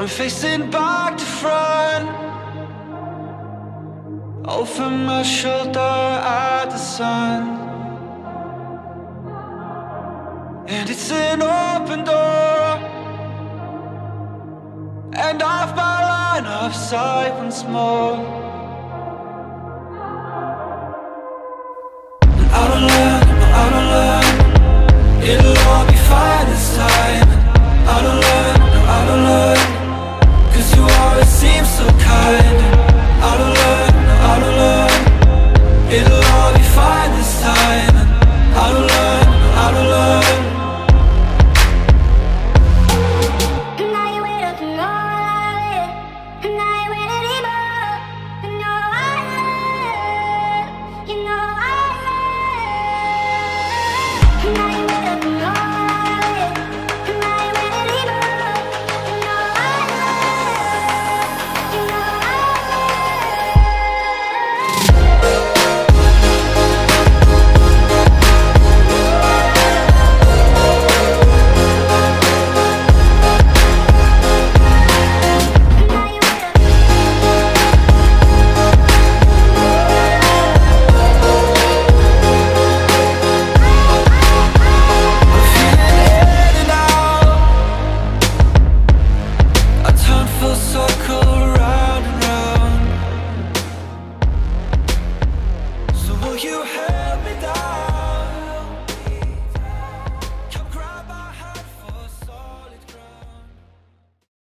I'm facing back to front, over my shoulder at the sun. And it's an open door, and off my line of sight once more. And I don't learn, it'll all be fine this time. I don't learn, no, I don't learn, 'cause you always seem so kind. I don't learn, no, I don't learn, it'll all be fine this time. I don't learn.